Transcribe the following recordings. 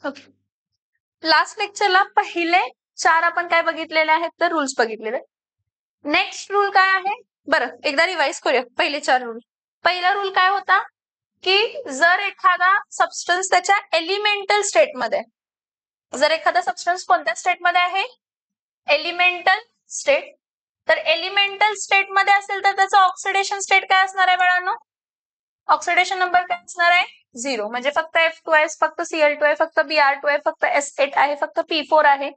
Okay, last लेक्चरला पहिले 4 आपण काय बघितलेले आहेत तर रूल्स बघितलेले. नेक्स्ट रूल काय आहे बरं एकदा रिवाइज करूया. पहिले 4 रूल. पहिला रूल काय होता की जर एखादा सबस्टन्स त्याच्या एलिमेंटल स्टेटमध्ये, जर एखादा सबस्टन्स कोणत्या स्टेटमध्ये आहे, एलिमेंटल स्टेट, तर एलिमेंटल स्टेट मध्ये असेल तर त्याचा ऑक्सिडेशन स्टेट काय असणार आहे बाळांनो, ऑक्सिडेशन नंबर काय असणार आहे 0. म्हणजे फक्त F2 आहे, फक्त Cl2 आहे, फक्त Br2 आहे, फक्त S8 आहे, फक्त P4 आहे,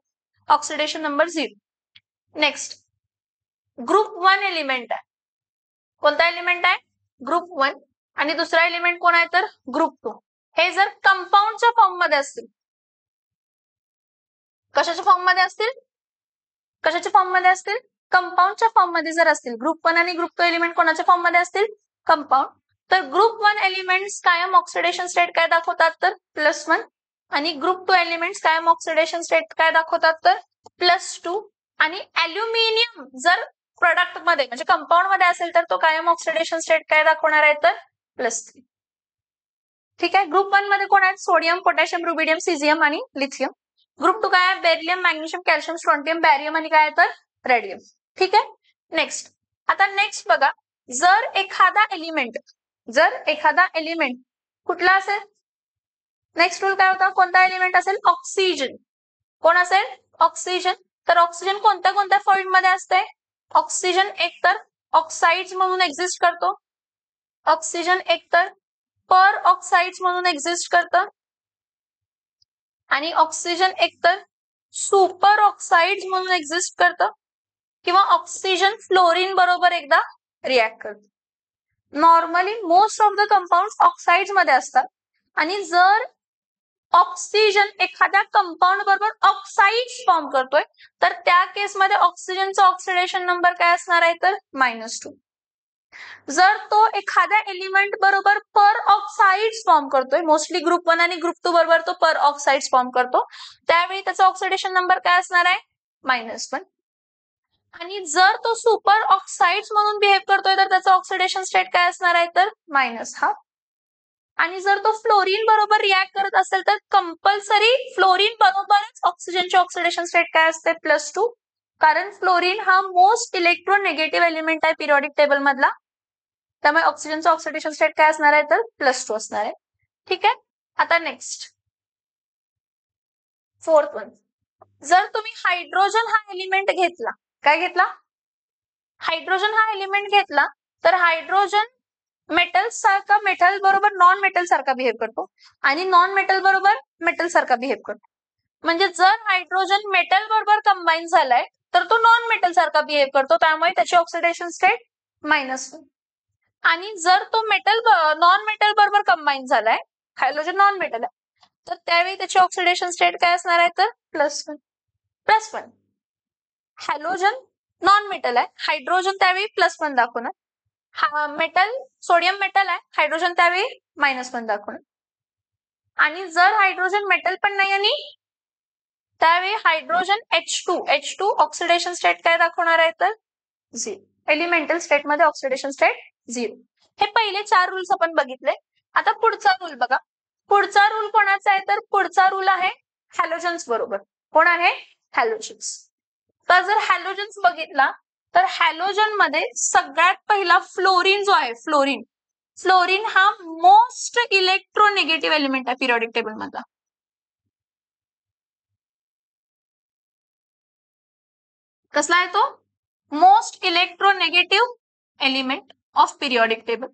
oxidation number 0. Next group 1 element आहे. कोणता एलिमेंट आहे, ग्रुप 1. आणि दुसरा एलिमेंट कोण आहे तर ग्रुप 2. हे जर कंपाऊंडच्या फॉर्म मध्ये असतील, कशाच्या फॉर्म मध्ये असतील, कशाच्या फॉर्म मध्ये असतील, कंपाऊंडच्या फॉर्म मध्ये जर असतील, ग्रुप 1 आणि ग्रुप 2 एलिमेंट कोणाच्या फॉर्म मध्ये असतील, कंपाऊंड, तर ग्रुप 1 एलिमेंट्स कायम ऑक्सिडेशन स्टेट काय दाखवतात तर +1 आणि ग्रुप 2 एलिमेंट्स कायम ऑक्सिडेशन स्टेट काय दाखवतात तर +2. आणि ॲल्युमिनियम जर प्रोडक्ट मध्ये म्हणजे कंपाऊंड मध्ये असेल तर तो कायम ऑक्सिडेशन स्टेट काय दाखवणार आहे तर +3. ठीक आहे. ग्रुप 1 मध्ये कोण आहेत, सोडियम, पोटॅशियम, रुबिडियम, सिझियम आणि लिथियम. ग्रुप 2 काय आहे, बेरिलियम, मॅग्नेशियम, कॅल्शियम, स्ट्रॉन्टियम, बॅरियम आणि काय आहे तर रेडियम. ठीक आहे. नेक्स्ट, आता नेक्स्ट बघा, जर एखादा एलिमेंट कुठला असेल, नेक्स्ट रूल काय होता, कोणता एलिमेंट असेल, ऑक्सिजन. कोण असेल, ऑक्सिजन. तर ऑक्सिजन कोणत्या कोणत्या फॉर्म मध्ये असते, ऑक्सिजन एकतर ऑक्साइड्स म्हणून एक्झिस्ट करतो, ऑक्सिजन एकतर पर ऑक्साइड्स म्हणून एक्झिस्ट करतं, आणि ऑक्सिजन एकतर सुपर ऑक्साइड्स म्हणून एक्झिस्ट करतं, किंवा ऑक्सिजन फ्लोरीन बरोबर एकदा रिॲक्ट करतं. Normally most of the compound oxides मध्ये असतात. आणि जर ऑक्सिजन एखाद्या कंपाऊंड बरोबर ऑक्साइड्स फॉर्म करतोय तर त्या केसमध्ये ऑक्सिजनचा ऑक्सिडेशन नंबर काय असणार आहे तर -2. जर तो एखाद्या एलिमेंट बरोबर पर ऑक्साइड्स फॉर्म करतोय, मोस्टली ग्रुप 1 आणि ग्रुप 2 बरोबर तो पर ऑक्साइड्स फॉर्म करतो, त्यावेळी त्याचा ऑक्सिडेशन नंबर काय असणार आहे -1. आणि जर तो सुपर ऑक्साइड्स म्हणून बिहेव करतोय तर त्याचा ऑक्सिडेशन स्टेट काय असणार आहे तर -1/2. आणि जर तो फ्लोरीन बरोबर रिॲक्ट करत असेल तर कंपल्सरी फ्लोरीन बरोबरच ऑक्सिजनचे ऑक्सिडेशन स्टेट काय असते +2. कारण फ्लोरीन हा मोस्ट इलेक्ट्रोनेगेटिव्ह एलिमेंट आहे पिरियॉडिक टेबल मधला, त्यामुळे ऑक्सिजनचा ऑक्सिडेशन स्टेट काय असणार आहे तर +2 असणार आहे. ठीक आहे. आता नेक्स्ट 4th वन, जर तुम्ही हायड्रोजन हा एलिमेंट घेतला, काय घेतला, हायड्रोजन हा एलिमेंट घेतला, तर हायड्रोजन मेटल सारखा मेटल बरोबर नॉन मेटल सारखा बिहेव करतो आणि नॉन मेटल बरोबर मेटल सारखा बिहेव करतो. म्हणजे जर हायड्रोजन मेटल बरोबर कंबाईन झालाय तर तो नॉन मेटल सारखा बिहेव करतो, त्यामुळे त्याची ऑक्सिडेशन स्टेट -1. आणि जर तो मेटल नॉन मेटल बरोबर कंबाईन झालाय, हायड्रोजन नॉन मेटल आहे, तर त्यावेळी त्याची ऑक्सिडेशन स्टेट काय असणार आहे तर +1. हॅलोजन नॉन मेटल आहे, हायड्रोजन त्यावेळी +1 दाखवणार. हा मेटल सोडियम मेटल आहे, हायड्रोजन त्यावेळी -1 दाखवणार. आणि जर हायड्रोजन मेटल पण नाही आणि त्यावेळी हायड्रोजन H2 ऑक्सिडेशन स्टेट काय दाखवणार आहे तर 0. एलिमेंटल स्टेट मध्ये ऑक्सिडेशन स्टेट 0. हे पहिले 4 रूल्स आपण बघितले. आता पुढचा रूल बघा. पुढचा रूल कोणाचा आहे तर पुढचा रूल आहे हॅलोजन्स बरोबर. कोण आहे, हॅलोजन्स. तर जर हॅलोजन्स बघितला तर हॅलोजन मध्ये सगळ्यात पहिला फ्लोरीन जो आहे, फ्लोरीन हा मोस्ट इलेक्ट्रोनेगेटिव्ह एलिमेंट आहे पिरियॉडिक टेबल मधला. कसला आहे तो, most electronegative element of periodic table.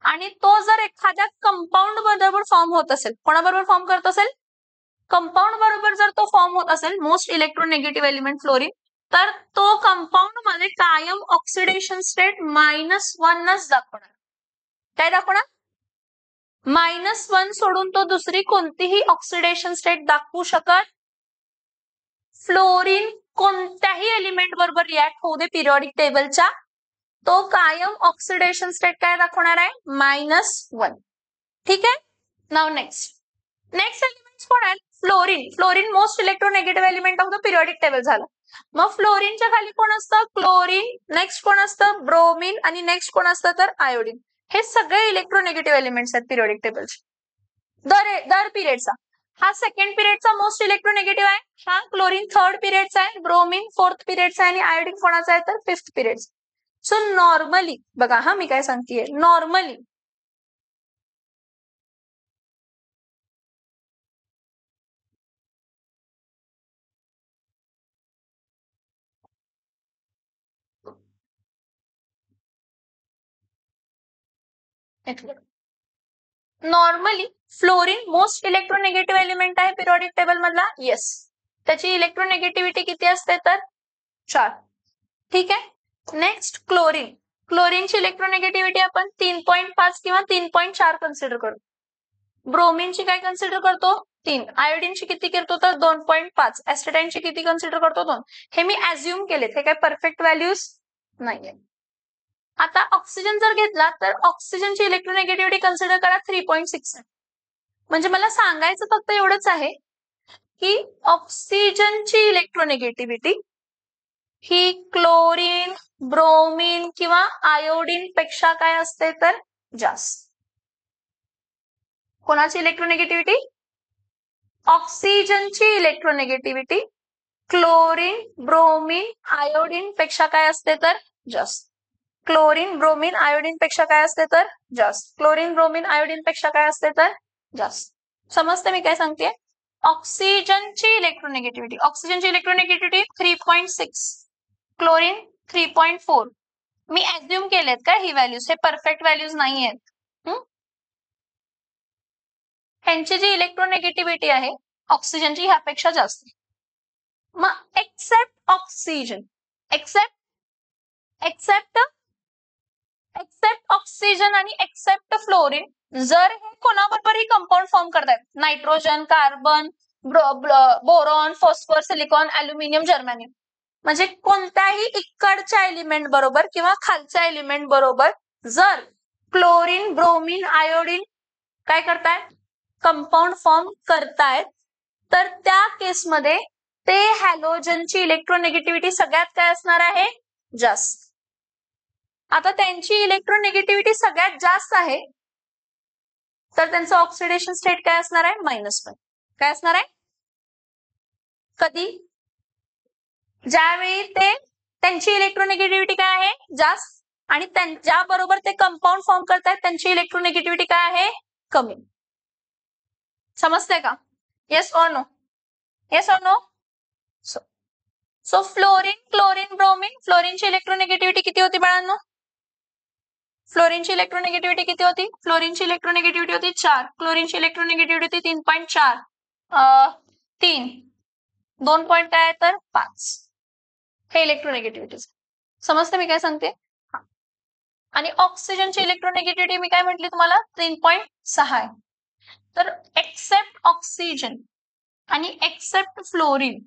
आणि तो जर एखाद्या कंपाऊंड बरोबर फॉर्म होत असेल, कोणाबरोबर फॉर्म करत असेल, कंपाऊंड बरोबर जर तो फॉर्म होत असेल, मोस्ट इलेक्ट्रोनेगेटिव्ह एलिमेंट फ्लोरीन, तर तो कंपाऊंड मध्ये कायम ऑक्सिडेशन स्टेट -1च दाखवणार. काय दाखवणार, -1 सोडून तो दुसरी कोणतीही ऑक्सिडेशन स्टेट दाखवू शकत. फ्लोरीन कोणत्याही एलिमेंट बरोबर रिॲक्ट होऊ दे पिरियॉडिक टेबलच्या, तो कायम ऑक्सिडेशन स्टेट काय दाखवणार आहे -1. ठीक आहे. नाउ नेक्स्ट एलिमेंट्स कोण आहेत, fluorine most electronegative element of the periodic table झाला. मग फ्लोरीनच्या खाली कोण असतं, क्लोरीन, नेक्स्ट कोण असतं, ब्रोमीन, आणि नेक्स्ट कोण असतं तर आयोडीन. हे सगळे इलेक्ट्रोनेगेटिव्ह एलिमेंट्स आहेत पिरियॉडिक टेबलचे दर पिरियडचा. हा सेकंड पिरियडचा मोस्ट इलेक्ट्रोनेगेटिव्ह आहे, हा क्लोरीन थर्ड पिरियडचा आहे, ब्रोमीन फोर्थ पिरियडचा आहे आणि आयोडीन कोणाचा आहे तर फिफ्थ पिरियड. सो नॉर्मली बघा हा मी काय सांगतेय, normally normally fluorine most electronegative element आहे पिरियोडिक टेबल मधला, येस. त्याची इलेक्ट्रोनेगेटिव्हिटी किती असते तर 4. ठीक आहे. नेक्स्ट क्लोरीन, क्लोरीनची इलेक्ट्रोनेगेटिव्हिटी आपण 3.5 किंवा 3.4 कन्सिडर करतो. ब्रोमीनची काय कन्सिडर करतो 3, आयोडीनची किती करतो तर 2.5, ऍस्टेटाईनची किती कन्सिडर करतो 2. हे मी ऍज्युम केलेत, हे काय परफेक्ट व्हॅल्यूज नाहीये. आता ऑक्सिजन जर घेतला तर ऑक्सिजनची इलेक्ट्रोनेगेटिव्हिटी कन्सिडर करा 3.6. म्हणजे मला सांगायचं फक्त एवढंच आहे की ऑक्सिजनची इलेक्ट्रोनेगेटिव्हिटी ही क्लोरीन, ब्रोमीन किंवा आयोडीन पेक्षा काय असते तर जास्त. कोणाची इलेक्ट्रोनेगेटिव्हिटी, ऑक्सिजनची इलेक्ट्रोनेगेटिव्हिटी क्लोरीन, ब्रोमीन, आयोडीन पेक्षा काय असते तर जास्त. क्लोरीन, ब्रोमीन, आयोडीन पेक्षा काय असते तर जास्त. क्लोरीन, ब्रोमीन, आयोडीन पेक्षा काय असते तर जास्त. समजते मी काय सांगते. ऑक्सिजनची इलेक्ट्रोनेगेटिव्हिटी, ऑक्सिजनची इलेक्ट्रोनेगेटिव्हिटी 3.6, क्लोरीन 3.4. मी ऍज्युम केलेत का ही व्हॅल्यूज, हे परफेक्ट व्हॅल्यूज नाही आहेत. ह्यांची जी इलेक्ट्रोनेगेटिव्हिटी आहे ऑक्सिजनची ह्यापेक्षा जास्त. मग एक्सेप्ट ऑक्सिजन, एक्सेप्ट ऑक्सिजन आणि एक्सेप्ट फ्लोरीन जर हे कोणाबरोबरही कंपाऊंड फॉर्म करतायत, nitrogen, carbon, boron, phosphor, silicon, aluminium, germanium, म्हणजे कोणत्याही इकडच्या एलिमेंट बरोबर किंवा खालच्या एलिमेंट बरोबर जर क्लोरीन, ब्रोमीन, आयोडीन काय करतायत कंपाऊंड फॉर्म करतायत, तर त्या केसमध्ये ते हॅलोजनची इलेक्ट्रोनेगेटिव्हिटी सगळ्यात काय असणार आहे जास्त. आता त्यांची इलेक्ट्रोनेगेटिव्हिटी सगळ्यात जास्त आहे तर त्यांचं ऑक्सिडेशन स्टेट काय असणार आहे -1. काय असणार आहे कधी, ज्यावेळी ते त्यांची इलेक्ट्रोनेगेटिव्हिटी काय आहे जास्त आणि ज्या बरोबर ते कंपाऊंड फॉर्म करतात त्यांची इलेक्ट्रोनेगेटिव्हिटी काय आहे कमी. समजते का, yes or no, yes or no. So fluorine, chlorine, bromine, फ्लोरीनची इलेक्ट्रोनेगेटिव्हिटी किती होती बाळांनो, फ्लोरीनची इलेक्ट्रोनेगेटिव्हिटी किती होती, फ्लोरीनची इलेक्ट्रोनेगेटिव्हिटी होती 4, क्लोरीनची इलेक्ट्रोनेगेटिव्हिटी होती 3.4, 3, 2 पॉइंट काय तर 5. हे इलेक्ट्रोनेगेटिव्हिटी. समजते मी काय सांगते. आणि ऑक्सिजनची इलेक्ट्रोनेगेटिव्हिटी मी काय म्हटली तुम्हाला 3.6 आहे. तर एक्सेप्ट ऑक्सिजन आणि एक्सेप्ट फ्लोरीन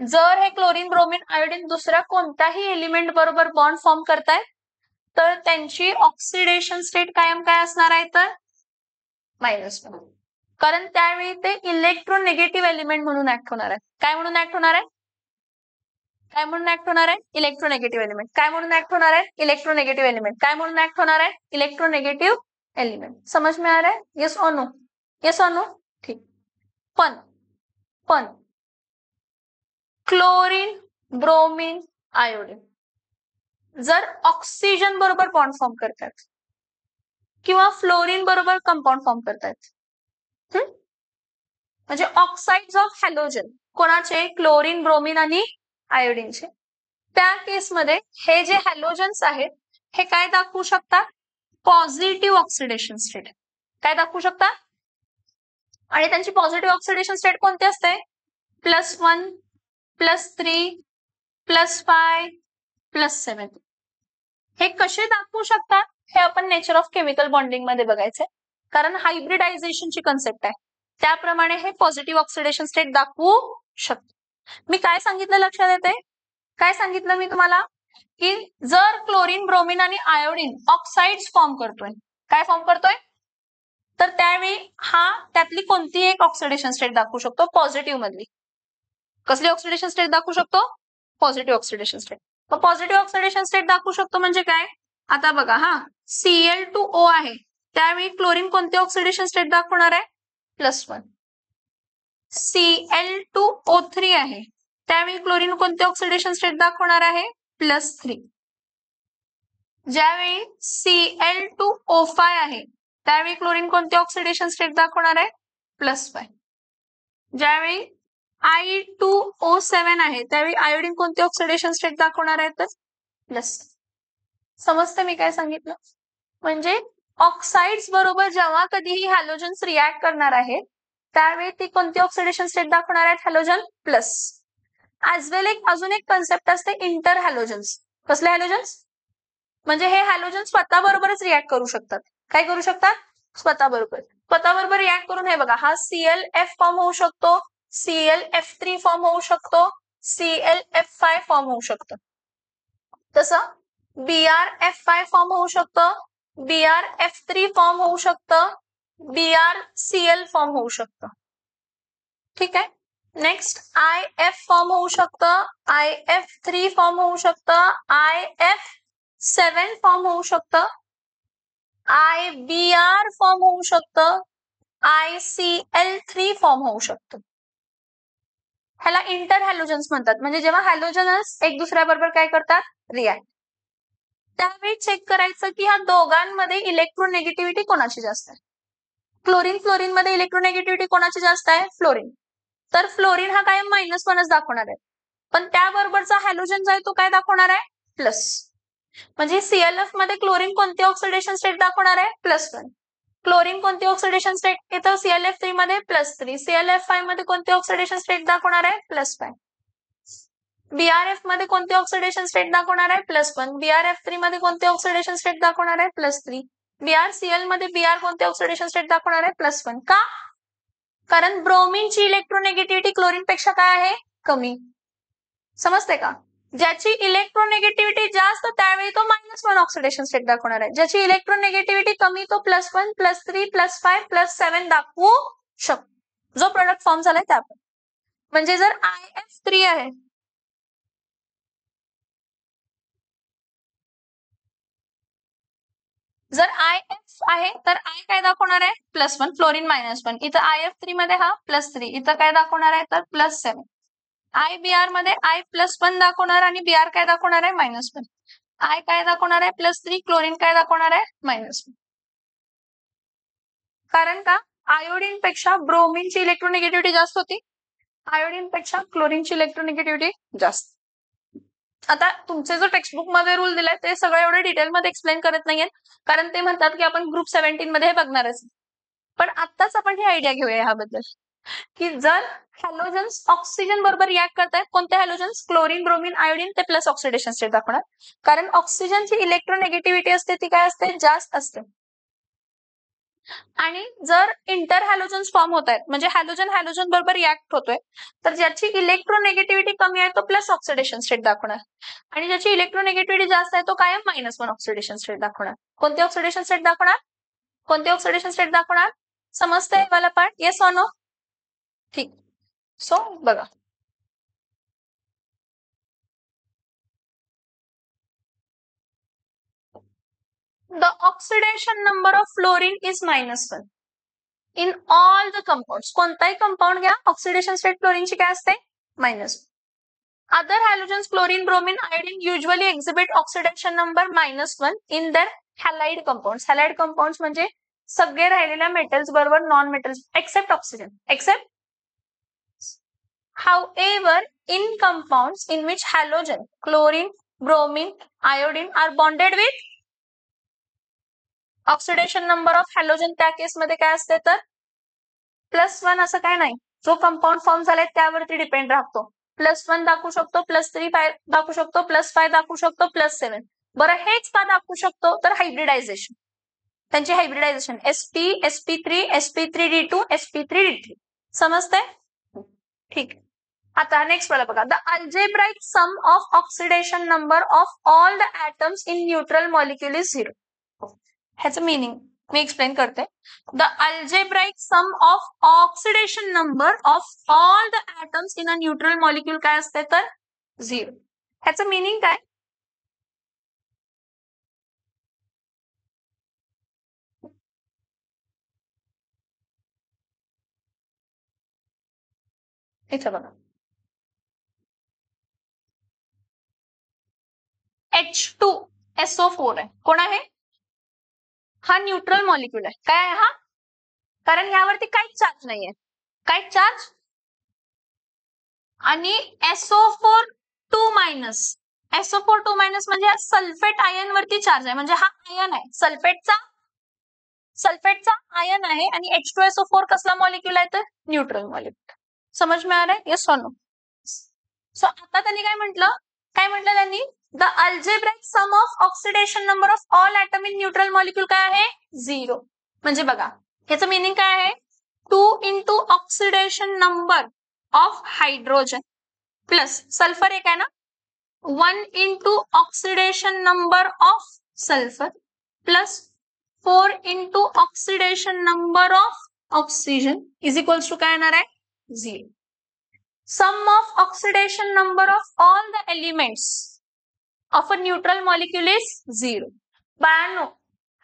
जर हे क्लोरीन, ब्रोमीन, आयोडीन दुसऱ्या कोणत्याही एलिमेंट बरोबर बॉन्ड फॉर्म करतायत तर त्यांची ऑक्सिडेशन स्टेट कायम काय असणार आहे तर -1. कारण त्यावेळी ते इलेक्ट्रोनेगेटिव्ह एलिमेंट म्हणून ऍक्ट होणार आहे. काय म्हणून ऍक्ट होणार आहे, काय म्हणून ऍक्ट होणार आहे इलेक्ट्रोनेगेटिव्ह एलिमेंट. काय म्हणून ऍक्ट होणार आहे इलेक्ट्रोनेगेटिव्ह एलिमेंट. काय म्हणून ऍक्ट होणार आहे इलेक्ट्रोनेगेटिव्ह एलिमेंट. समझ में आ रहा है, yes or no, yes or no. ठीक. पण क्लोरीन, ब्रोमीन, आयोडीन जर ऑक्सिजन बरोबर बॉन्ड फॉर्म करतात किंवा फ्लोरीन बरोबर कंपाऊंड फॉर्म करतात, म्हणजे ऑक्साइड्स ऑफ हॅलोजन कोणाचे क्लोरीन, ब्रोमीन आणि आयोडीनचे, त्या केसमध्ये हे जे हॅलोजन्स आहेत हे काय दाखवू शकतात पॉझिटिव्ह ऑक्सिडेशन स्टेट. काय दाखवू शकतात, आणि त्यांची पॉझिटिव्ह ऑक्सिडेशन स्टेट कोणती असते +1, +3, +5, +7. हे कसे दाखवू शकतात हे आपण नेचर ऑफ केमिकल बॉन्डिंग मध्ये बघायचंय, कारण हायब्रिडायझेशनची कन्सेप्ट आहे त्याप्रमाणे हे पॉझिटिव्ह ऑक्सिडेशन स्टेट दाखवू शकतो. मी काय सांगितलं लक्षात येते, काय सांगितलं मी तुम्हाला की जर क्लोरीन, ब्रोमीन आणि आयोडीन ऑक्साइड्स फॉर्म करतोय, काय फॉर्म करतोय तर त्यावेळी हा त्यातली कोणती एक ऑक्सिडेशन स्टेट दाखवू शकतो पॉझिटिव्ह मधली. कसली ऑक्सिडेशन स्टेट दाखवू शकतो पॉझिटिव्ह ऑक्सिडेशन स्टेट. मग पॉझिटिव्ह ऑक्सिडेशन स्टेट दाखवू शकतो म्हणजे काय, आता बघा हा Cl2O आहे त्यावेळी क्लोरीन कोणती ऑक्सिडेशन स्टेट दाखवणार आहे +1. Cl2O3 आहे, त्यावेळी क्लोरीन कोणते ऑक्सिडेशन स्टेट दाखवणार आहे? +3. ज्यावेळी Cl2O5 आहे, त्यावेळी क्लोरीन कोणते ऑक्सिडेशन स्टेट दाखवणार आहे? +5. ज्यावेळी I2O7 आहे, त्यावेळी आयोडीन कोणते ऑक्सिडेशन स्टेट दाखवणार आहे? तर प्लस. समजतं मी काय सांगितलं? म्हणजे ऑक्साइड्स बरोबर जेव्हा कधीही हॅलोजन्स रिॲक्ट करणार आहेत, त्यावेळी ती कोणती ऑक्सिडेशन स्टेट दाखवणार आहेत? Halogen plus. ऍज वेल अजून एक कन्सेप्ट असते इंटर हॅलोजन्स. कसले हॅलोजन्स? म्हणजे हे हॅलोजन स्वतः बरोबरच रिॲक्ट करू शकतात. काय करू शकतात? स्वतः बरोबर रिॲक्ट करून हे बघा, हा ClF फॉर्म होऊ शकतो, ClF3 फॉर्म होऊ शकतो, ClF5 फॉर्म होऊ शकतो. तसं BrF5 फॉर्म होऊ शकतं, BrF3 फॉर्म होऊ शकतं, BrCl फॉर्म होऊ शकतं. ठीक आहे. नेक्स्ट IF फॉर्म होऊ शकतं, IF3 फॉर्म होऊ शकतं, IF7 फॉर्म होऊ शकतं, IBr फॉर्म होऊ शकतं, ICl3 फॉर्म होऊ शकतं. ह्याला इंटर हॅलोजन्स म्हणतात. म्हणजे जेव्हा हॅलोजन्स एक दुसऱ्याबरोबर काय करतात? रिॲक्ट. त्यावेळी चेक करायचं की ह्या दोघांमध्ये इलेक्ट्रोनेगेटिव्हिटी कोणाची जास्त आहे. क्लोरीन मध्ये इलेक्ट्रोनेगेटिव्हिटी कोणाची जास्त आहे? फ्लोरीन. तर फ्लोरीन हा कायम -1च दाखवणार आहे, पण त्याबरोबरचा हॅलोजन जो आहे तो काय दाखवणार आहे? प्लस. म्हणजे ClF मध्ये क्लोरीन कोणती ऑक्सिडेशन स्टेट दाखवणार आहे? +1. क्लोरीन कोणती ऑक्सिडेशन स्टेट येतं ClF3 मध्ये? +3. ClF5 मध्ये कोणती ऑक्सिडेशन स्टेट दाखवणार आहे? +5. BrF मध्ये कोणती ऑक्सिडेशन स्टेट दाखवणार आहे? +1. BrF3 मध्ये कोणती ऑक्सिडेशन स्टेट दाखवणार आहे? +3. BrCl मध्ये Br कोणते ऑक्सिडेशन स्टेट दाखवणार आहे? +1. का? कारण ब्रोमीनची इलेक्ट्रोनेगेटिव्हिटी क्लोरीन पेक्षा काय आहे? कमी. समजते का? ज्याची इलेक्ट्रोनेगेटिव्हिटी जास्त त्यावेळी तो -1 ऑक्सिडेशन स्टेट दाखवणार आहे, ज्याची इलेक्ट्रोनेगेटिव्हिटी कमी तो +1, +3, +5, +7 दाखवू शकतो. जो प्रोडक्ट फॉर्म झालाय त्यावर. म्हणजे जर IF3 आहे, जर IF आहे तर I काय दाखवणार आहे? +1, फ्लोरीन -1. इथं IF3 मध्ये हा +3, इथं काय दाखवणार आहे? तर +7. IBr मध्ये I+1 दाखवणार आणि Br काय दाखवणार आहे? -1. I काय दाखवणार आहे? +3, क्लोरीन काय दाखवणार आहे? -1. कारण का? आयोडीन पेक्षा ब्रोमीनची इलेक्ट्रोनेगेटिव्हिटी जास्त होती, आयोडीन पेक्षा क्लोरीनची इलेक्ट्रोनेगेटिव्हिटी जास्त. आता तुमचे जो टेक्स्टबुक मध्ये रूल दिलाय ते सगळं एवढे डिटेलमध्ये एक्सप्लेन करत नाहीये, कारण ते म्हणतात की आपण ग्रुप 17 मध्ये हे बघणारच. पण आत्ताच आपण ही आयडिया घेऊया ह्याबद्दल की जर हॅलोजन्स ऑक्सिजन बरोबर रिॲक्ट करतायत, कोणते हॅलोजन्स? क्लोरीन, ब्रोमीन, आयोडीन, ते प्लस ऑक्सिडेशन स्टेट दाखवणार. कारण ऑक्सिजनची इलेक्ट्रोनेगेटिव्हिटी असते ती काय असते? जास्त असते. आणि जर इंटर हॅलोजन्स फॉर्म होत आहेत, म्हणजे हॅलोजन बरोबर रिॲक्ट होतोय, तर ज्याची इलेक्ट्रोनेगेटिव्हिटी कमी आहे तो प्लस ऑक्सिडेशन स्टेट दाखवणार, आणि ज्याची इलेक्ट्रोनेगेटिव्हिटी जास्त आहे तो कायम -1 ऑक्सिडेशन स्टेट दाखवणार. कोणते ऑक्सिडेशन स्टेट दाखवणार? कोणते ऑक्सिडेशन स्टेट दाखवणार? समजतंय मला पार्ट? Yes or no? ठीक. सो बघा, the oxidation number of fluorine is -1 in all the compounds. कोणताही कंपाऊंड घ्या, ऑक्सिडेशन स्टेट फ्लोरीनची काय असते? -1. Other halogens, chlorine, bromine, iodine usually exhibit oxidation number -1 in their halide compounds. Halide compounds म्हणजे सगळे राहिलेल्या metals बरोबर non metals except oxygen. Except. However, in compounds in which halogen, chlorine, bromine, iodine are bonded with, oxidation number of halogen त्या केसमध्ये काय असते? तर +1 असं काय नाही. जो कंपाऊंड फॉर्म झालाय त्यावरती डिपेंड राहतो. +1 दाखवू शकतो, +3 दाखवू शकतो, +5 दाखवू शकतो, +7. बरं हेच का दाखवू शकतो? तर हायब्रिडायझेशन, त्यांची hybridisation sp, sp3, sp3d2, sp3d3. समजतंय? ठीक. आता नेक्स्ट वाला बघा, the algebraic sum of oxidation number of all the atoms in neutral molecule is 0. ह्याचं मिनिंग मी एक्सप्लेन करते. The algebraic sum of oxidation number of all the atoms in a neutral molecule काय असते? तर 0. ह्याचं meaning काय? इथे बघा H2SO4 आहे. कोण आहे? हा न्यूट्रल मॉलिक्यूल आहे. काय आहे हा? कारण यावरती काहीच चार्ज नाहीये. काय चार्ज? आणि SO4 2 मायनस SO4 2 मायनस म्हणजे हा सल्फेट आयन वरती चार्ज आहे. म्हणजे हा आयन आहे. सल्फेटचा आयन आहे आणि H2SO4 कसला मॉलिक्यूल आहे तर न्यूट्रल मॉलिक्यूल. समज में आ रहा है? Yes or no? सो आता त्यांनी काय म्हटलं त्यांनी the algebraic sum of oxidation number of all atom in neutral molecule काय आहे? 0. म्हणजे बघा ह्याचं मिनिंग काय आहे? 2 into oxidation number of hydrogen plus sulphur एक आहे ना, 1 into oxidation number of sulphur plus 4 into oxidation number of oxygen is equals to काय येणार आहे? 0. Sum of oxidation number of all the elements of a neutral molecule is 0. बाळांनो,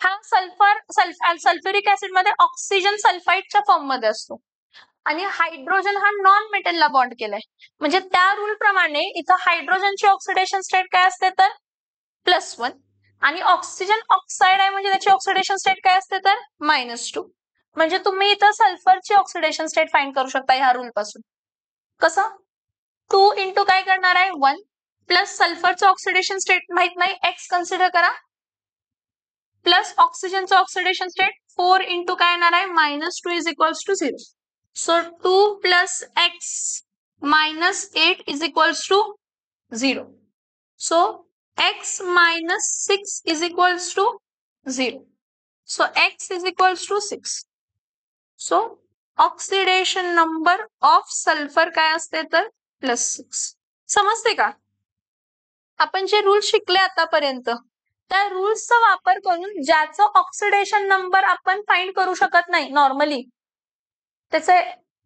हा sulphuric acid मध्ये oxygen सल्फाइडच्या form मध्ये असतो आणि hydrogen हा नॉन मेटलला बॉन्ड केलाय. म्हणजे त्या रूल प्रमाणे इथं हायड्रोजनची ऑक्सिडेशन स्टेट काय असते तर +1 आणि ऑक्सिजन ऑक्साइड आहे म्हणजे त्याची ऑक्सिडेशन स्टेट काय असते तर -2. म्हणजे तुम्ही इथं सल्फरची ऑक्सिडेशन स्टेट फाइंड करू शकता ह्या रूल पासून. कसं? 2 इंटू काय करणार आहे 1 प्लस सल्फरचं ऑक्सिडेशन स्टेट माहित नाही एक्स कन्सिडर करा प्लस ऑक्सिजनचं ऑक्सिडेशन स्टेट 4 इंटू काय येणार आहे -2 is equals to 0. So 2 plus x -8 is equals to 0. So x minus 6 is equals to 0. So x is equals to 6. So oxidation number of sulphur काय असते तर +6. समजते का? आपण जे रूल शिकले आतापर्यंत त्या रूल्सचा वापर करून ज्याचं ऑक्सिडेशन नंबर आपण फाइंड करू शकत नाही नॉर्मली त्याचे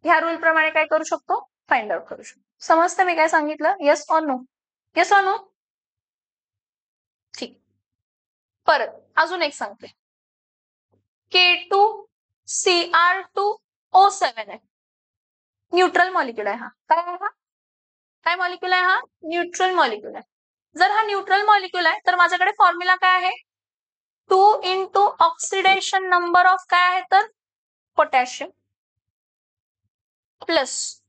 ह्या रूल प्रमाणे काय करू शकतो फाइंड आउट करू शकतो. समजते मी काय सांगितलं? Yes or no? Yes or no? ठीक. परत अजून एक सांगते. K2Cr2O7 आहे. न्यूट्रल मॉलिक्यूल आहे हा. काय मॉलिक्यूल आहे हा? न्यूट्रल मॉलिक्यूल आहे. जर हा न्यूट्रल मॉलिक्यूल आहे तर माझ्याकडे फॉर्म्युला काय आहे? 2 इंटू ऑक्सिडेशन नंबर ऑफ काय आहे तर potassium plus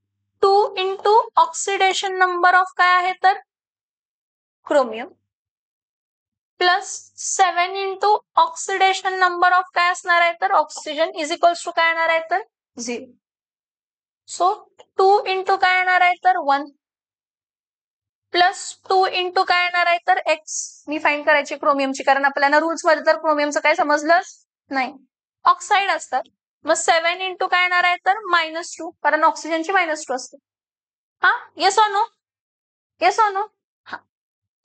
2 into oxidation number of काय आहे तर chromium plus 7 into oxidation number of काय असणार आहे तर ऑक्सिजन इज इक्वल्स टू काय येणार आहे तर 0. सो 2 इंटू काय येणार आहे तर 1 प्लस 2 इंटू काय येणार आहे तर एक्स. मी फाइंड करायची क्रोमियमची कारण आपल्याला रूल्स मध्ये तर क्रोमियमचं काय समजलंच नाही. ऑक्साईड असतात मग 7 इंटू काय येणार आहे तर -2 कारण ऑक्सिजनची -2 असते. हा yes or no? Yes or no? हा.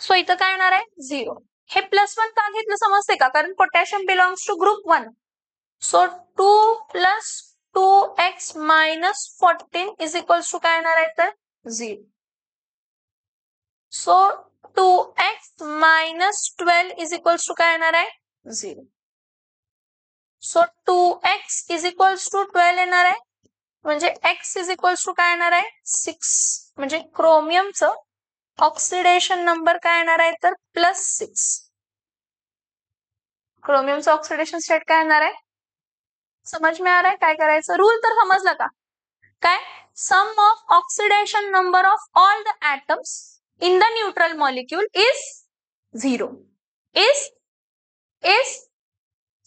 सो इथं काय येणार आहे 0. हे +1 का घेतलं समजते का? कारण potassium belongs to group 1. So 2 plus 2x - 14 is equals to काय येणार आहे तर 0. So 2x - 12 is equals to काय येणार आहे 0. So 2x is equals to 12 येणार आहे म्हणजे x इज इक्वल्स टू काय येणार आहे 6. म्हणजे क्रोमियमचं ऑक्सिडेशन नंबर काय येणार आहे तर +6. क्रोमियमचं ऑक्सिडेशन स्टेट काय येणार आहे? समज में आ रहा है काय करायचं? रूल तर समजला का? काय? Sum of oxidation number of all the atoms in the neutral molecule is 0. Is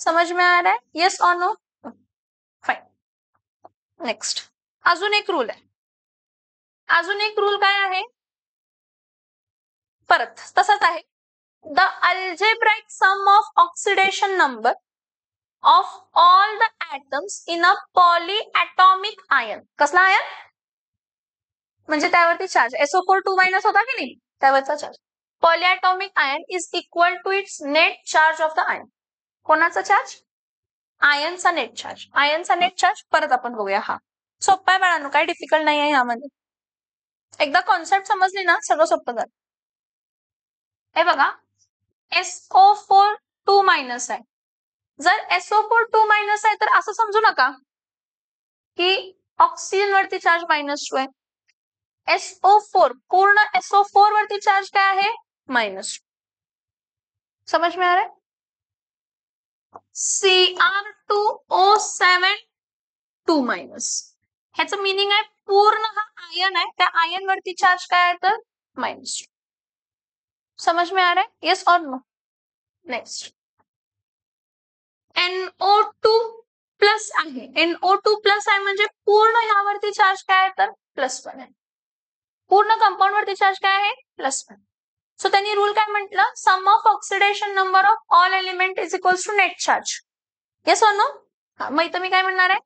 समझ में आ रहा है? Yes or no? Fine. Next अजून एक रूल आहे. अजून एक रूल काय आहे? परत तसाच आहे. The algebraic sum of oxidation number of all the atoms in a polyatomic ion. कसला आयन? म्हणजे त्यावरती चार्ज SO4 2 मायनस होता की नाही त्यावरचा charge. Polyatomic ion is equal to its net charge of the ion. कोणाचा चार्ज? आयनचा net charge. आयनचा नेट चार्ज परत आपण बघूया. हा सोपा आहे बाळांनो, काही डिफिकल्ट नाही आहे यामध्ये. एकदा कॉन्सेप्ट समजली ना सगळं सोपं झालं. हे बघा SO4 2 मायनस आहे. जर SO4 2 मायनस आहे तर असं समजू नका की ऑक्सिजन वरती चार्ज -2 आहे SO4 पूर्ण SO4 वरती चार्ज काय आहे -2. समझ में आ रहा है? Cr2O7 2-. ह्याचं मिनिंग आहे पूर्ण हा आयन आहे त्या आयन वरती चार्ज काय आहे तर -2. समझ में आ रहा है? Yes or no? Next NO2 plus आहे. NO2 प्लस आहे म्हणजे पूर्ण ह्यावरती चार्ज काय आहे तर +1 आहे. पूर्ण कंपाऊंड वरती चार्ज काय आहे +1. सो त्यांनी रूल काय म्हटलं sum of oxidation number of all element is equals to net charge. Yes or no? मग इथं मी काय म्हणणार आहे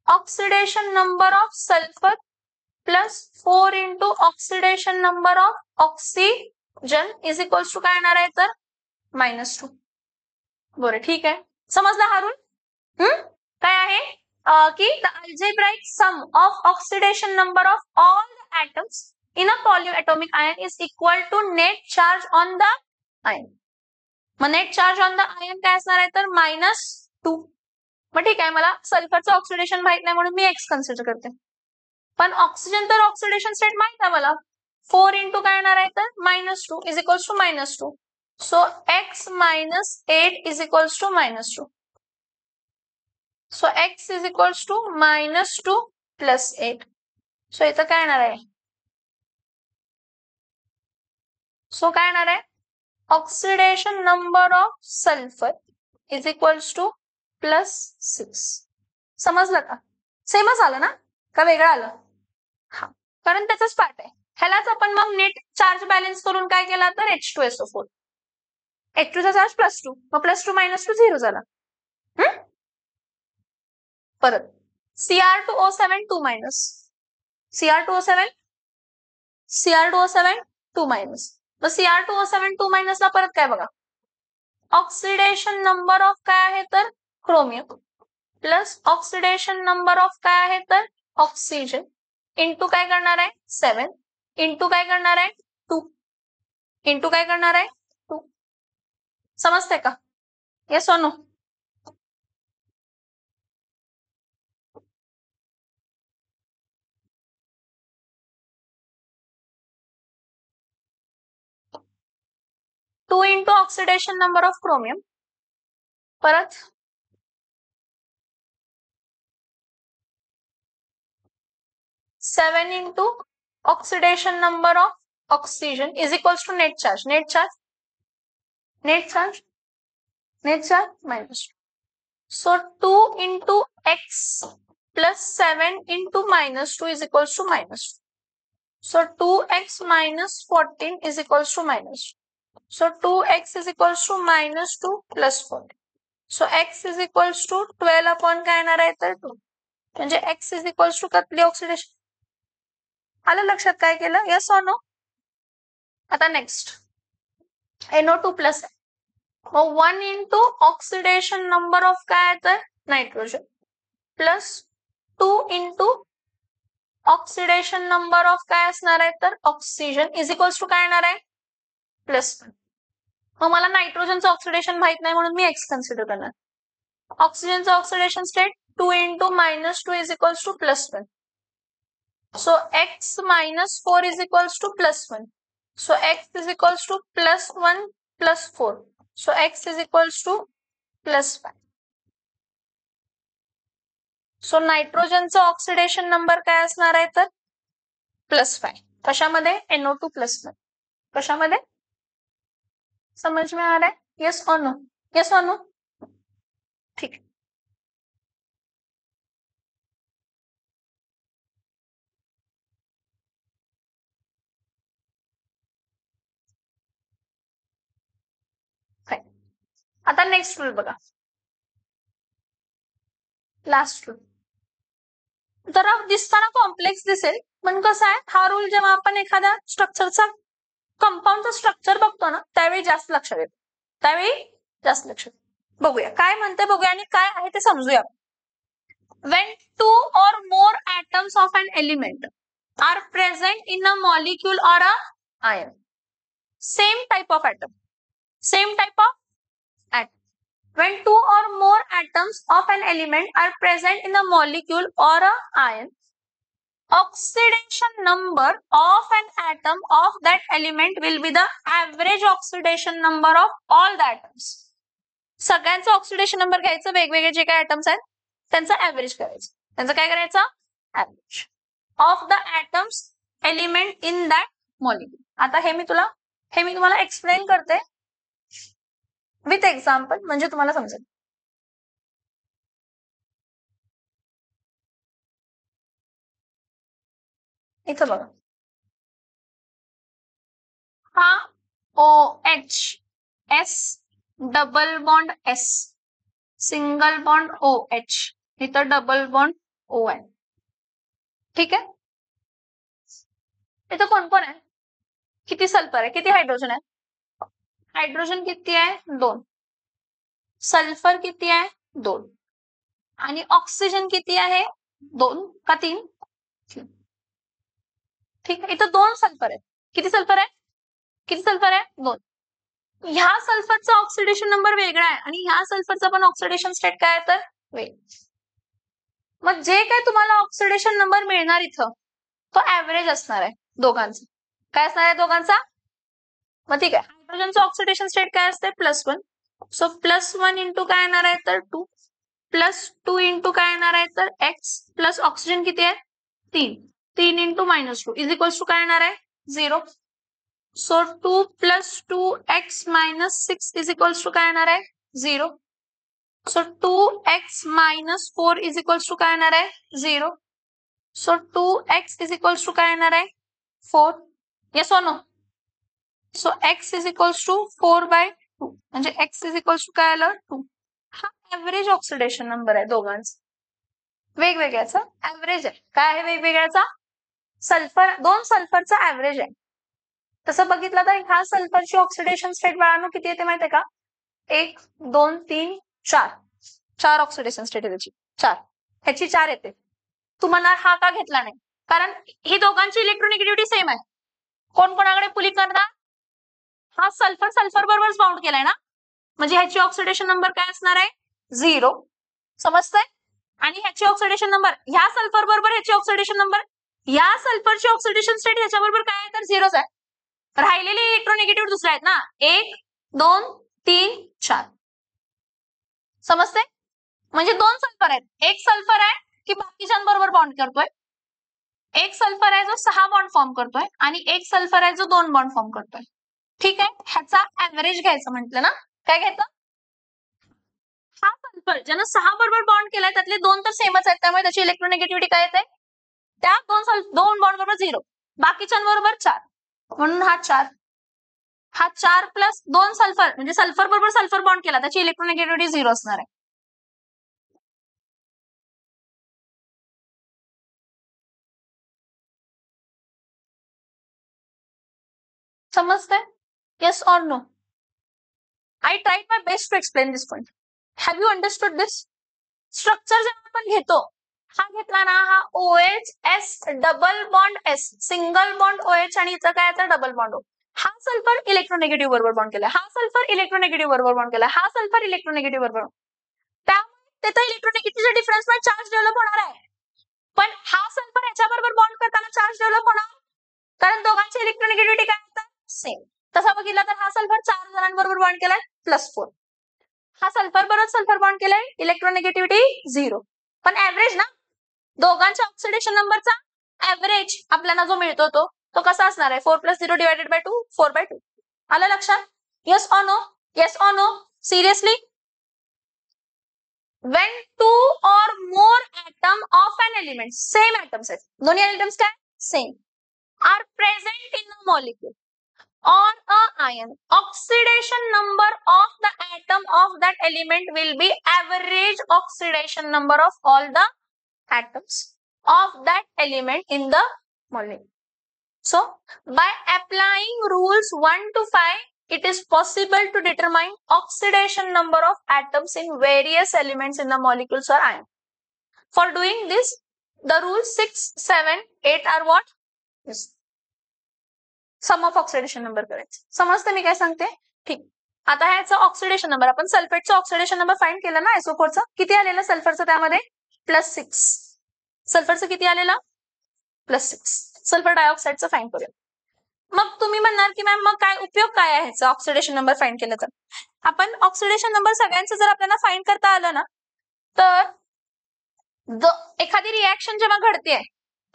oxidation number of sulphur plus 4 into oxidation number of oxygen is equals to काय येणार आहे तर -2. बरं ठीक आहे समजला हा रूल? काय आहे की the algebraic sum of oxidation number of all the atoms in a polyatomic ion is equal to net charge on the ion. मग net charge on the ion काय असणार आहे तर -2. मग ठीक आहे मला सल्फरचं ऑक्सिडेशन माहित नाही म्हणून मी एक्स कन्सिडर करते. पण ऑक्सिजन तर ऑक्सिडेशन स्टेट माहित आहे मला 4 इंटू काय येणार आहे तर -2 is equals to -2. So x -8 is equals to -2. So x is equals to -2 plus 8. So इथं काय येणार आहे सो काय येणार आहे oxidation number of sulphur is equals to +6. समजलं का? सेमच आलं ना का वेगळं आलं? हा कारण त्याचाच पार्ट आहे. ह्यालाच आपण मग नेट चार्ज बॅलन्स करून काय केला तर H2SO4 H2 चा चार्ज +2 मग +2 -2 0 झाला. परत Cr2O7 2-. Cr2O7 2-. मग Cr2O7 2- ला परत काय बघा ऑक्सिडेशन नंबर ऑफ काय आहे तर chromium plus oxidation number of काय आहे तर ऑक्सिजन इंटू काय करणार आहे 7 इंटू काय करणार आहे 2 इंटू काय करणार आहे 2. समजते का? Yes or no? Two into oxidation number of chromium परत 7 into oxidation number of oxygen is equals to net charge -2. So 2 into x plus 7 into -2 is equals to -2. So 2x minus 14 is equals to -2. So 2x is equals to -2 plus 14. So x is equals to 12 upon काय येणार आहे तर 2. म्हणजे x is equals to कसली oxidation आलं लक्षात काय केलं? Yes or no? आता next NO2 plus 1 into oxidation number of काय आहे तर nitrogen plus 2 into oxidation number of काय असणार आहे तर ऑक्सिजन इज इक्वल्स टू काय येणार आहे +1. मग मला नायट्रोजनचं ऑक्सिडेशन माहित नाही म्हणून मी एक्स कन्सिडर करणार. ऑक्सिजनचं oxidation state 2 into -2 is equals to +1. So x -4 is equals to +1. So x is equals to +1 + 4. So x is equals to +5. So नायट्रोजनचं ऑक्सिडेशन नंबर काय असणार आहे तर +5. कशामध्ये NO2 प्लस मध्ये. कशामध्ये? समझ में आ रहा है? Yes or no? Yes or no? ठीक. आता नेक्स्ट रूल बघा लास्ट रूल जरा दिसताना कॉम्प्लेक्स दिसेल पण कसं आहे हा रूल जेव्हा आपण एखाद्या स्ट्रक्चरचा कंपाऊंडचं स्ट्रक्चर बघतो ना त्यावेळी जास्त लक्षात येतं. बघूया काय म्हणते बघूया आणि काय आहे ते समजूया. When 2 or more atoms of an element are present in a molecule or a ion, same type of atom. When 2 or more atoms of an element are present in a molecule or a ion oxidation number of an atom of that element will be the average oxidation number of all the atoms. सगळ्यांचा oxidation number घ्यायचं, वेगवेगळे जे काही atoms आहेत त्यांचा average करायचं. त्यांचं काय करायचं? Average of the atoms element in that molecule. आता हे मी तुम्हाला एक्सप्लेन करते विथ एक्झाम्पल, म्हणजे तुम्हाला समजेल. इथं बघा, हा OH S double bond S single bond OH, इथं डबल बॉन्ड O आहे. ठीक आहे. इथं कोण कोण आहे? किती सल्फर आहे, किती हायड्रोजन आहे? हायड्रोजन किती आहे? 2. सल्फर किती आहे? 2. आणि ऑक्सिजन किती आहे? 2 का 3? ठीक आहे. इथं 2 सल्फर आहेत. किती सल्फर आहे? किती सल्फर आहे? 2. ह्या सल्फरचा ऑक्सिडेशन नंबर वेगळा आहे आणि ह्या सल्फरचा पण ऑक्सिडेशन स्टेट काय आहे तर वेगळा. मग जे काय तुम्हाला ऑक्सिडेशन नंबर मिळणार इथं तो ऍव्हरेज असणार आहे दोघांचा. काय असणार आहे दोघांचा? मग ठीक आहे. हायड्रोजनचं ऑक्सिडेशन स्टेट काय असते? +1. सो +1 इंटू काय येणार आहे तर 2, +2 इंटू काय येणार आहे तर x, प्लस ऑक्सिजन किती आहे? 3. 3 इंटू -2 इज इक्वल्स टू काय येणार आहे? 0. So 2 + 2x - 6 is equals to काय येणार आहे? 0. So 2x - 4 is equals to काय येणार आहे? 0. So 2x is equals to काय येणार आहे? 4. Yes or no? So x is equals to 4/2 म्हणजे x इज इक्वल्स टू काय आलं? 2. हा ऍव्हरेज ऑक्सिडेशन नंबर आहे दोघांचा. वेगवेगळ्याचा ऍव्हरेज आहे. काय आहे वेगवेगळ्याचा? सल्फर, 2 सल्फरचा ऍव्हरेज आहे. तसं बघितलं तर ह्या सल्फरची ऑक्सिडेशन स्टेट बाळांनो किती येते माहितीये का? 1 2 3 4. 4 ऑक्सिडेशन स्टेट आहे त्याची. 4. ह्याची 4 येते. तुम्हाला हा का घेतला नाही? कारण ही दोघांची इलेक्ट्रोनेगेटिव्हिटी सेम आहे. कोण कोणाकडे पुली करणार? हा सल्फर सल्फर बरोबरच बाउंड केलाय ना, म्हणजे ह्याची ऑक्सिडेशन नंबर काय असणार आहे? 0. समजतंय? आणि ह्याची ऑक्सिडेशन नंबर ह्या सल्फर बरोबर ह्याची ऑक्सिडेशन नंबर, या सल्फरची ऑक्सिडेशन स्टेट ह्याच्या बरोबर काय आहे तर 0च आहे. राहिलेले इलेक्ट्रोनेगेटिव्ह दुसरे आहेत ना, 1 2 3 4. समजतंय? म्हणजे 2 सल्फर आहेत. एक सल्फर आहे की बाकीच्यांबरोबर बॉन्ड करतोय, एक सल्फर आहे जो 6 बॉन्ड फॉर्म करतोय आणि एक सल्फर आहे जो 2 बॉन्ड फॉर्म करतोय. ठीक आहे. ह्याचा ऍव्हरेज घ्यायचं म्हटलं ना, काय घ्यायचं? हा सल्फर ज्यानं 6 बरोबर बॉन्ड केलाय त्यातले 2 तर सेमच आहेत, त्यामुळे त्याची इलेक्ट्रोनेगेटिव्हिटी काय येते? त्या 2 बॉन्ड बरोबर 0, बाकीच्यांबरोबर 4, म्हणून हा 4. हा 4 + 2 सल्फर म्हणजे सल्फर बरोबर सल्फर बॉन्ड केला, त्याची इलेक्ट्रोनेगेटिव्हिटी 0 असणार आहे. समजतंय? Yes or no? I tried my best to explain this point. Have you understood this? Structure जेव्हा आपण घेतो, हा घेतला ना, हा OH S double bond S single bond OH आणि इथं काय तर डबल बॉन्ड O. हा सल्फर इलेक्ट्रोनेगेटिव्ह बरोबर बॉन्ड केला, हा सल्फर इलेक्ट्रोनेगेटिव्ह बरोबर बॉन्ड केला, हा सल्फर इलेक्ट्रोनेगेटिव्ह बरोबर. त्यामुळे तिथं इलेक्ट्रोनेगेटिव्हच्या डिफरन्समुळे चार्ज डेव्हलप होणार आहे. पण हा सल्फर ह्याच्या बरोबर बॉन्ड करताना चार्ज डेव्हलप होणार, कारण दोघांची इलेक्ट्रोनेगेटिव्हिटी काय असतात? सेम. तसा बघितला तर हा सल्फर 4 जणांबरोबर बॉन्ड केलाय +4. हा सल्फर बरोबर सल्फर बॉन्ड केलाय, इलेक्ट्रोनेगेटिव्हिटी 0. पण ऍव्हरेज ना, दोघांच्या ऑक्सिडेशन नंबरचा ऍव्हरेज आपल्याला जो मिळतो तो कसा असणार आहे? 4 + 0 / 2 4/2. आलं लक्षात? Yes or no? Yes or no? Seriously? When 2 or more atom of an element, same atoms आहेत, दोन्ही atoms काय? Same, are present in a molecule or a ion, oxidation number of the atom of that element will be average oxidation number of all the atoms of that element in the molecule. So by applying rules 1 to 5, it is possible to determine oxidation number of atoms in various elements in the molecules or ion. For doing this, the rules 6, 7, 8 are what? Yes. Sum of oxidation number करायचं. समजतं मी काय सांगते? ठीक. आता ह्याचा oxidation number, आपण सल्फेटचा oxidation number find केला ना SO4चा, किती आलेला सल्फरचं? त्यामध्ये +6. सल्फरचं किती आलेला? +6 सल्फर डायऑक्साईडचं फाईंड करूया. मग तुम्ही म्हणणार की मॅम मग काय उपयोग काय आहे ह्याचा ऑक्सिडेशन नंबर फाइंड केलं तर? आपण ऑक्सिडेशन नंबर सगळ्यांचं जर आपल्याला फाइंड करता आलं ना तर एखादी रिॲक्शन जेव्हा घडते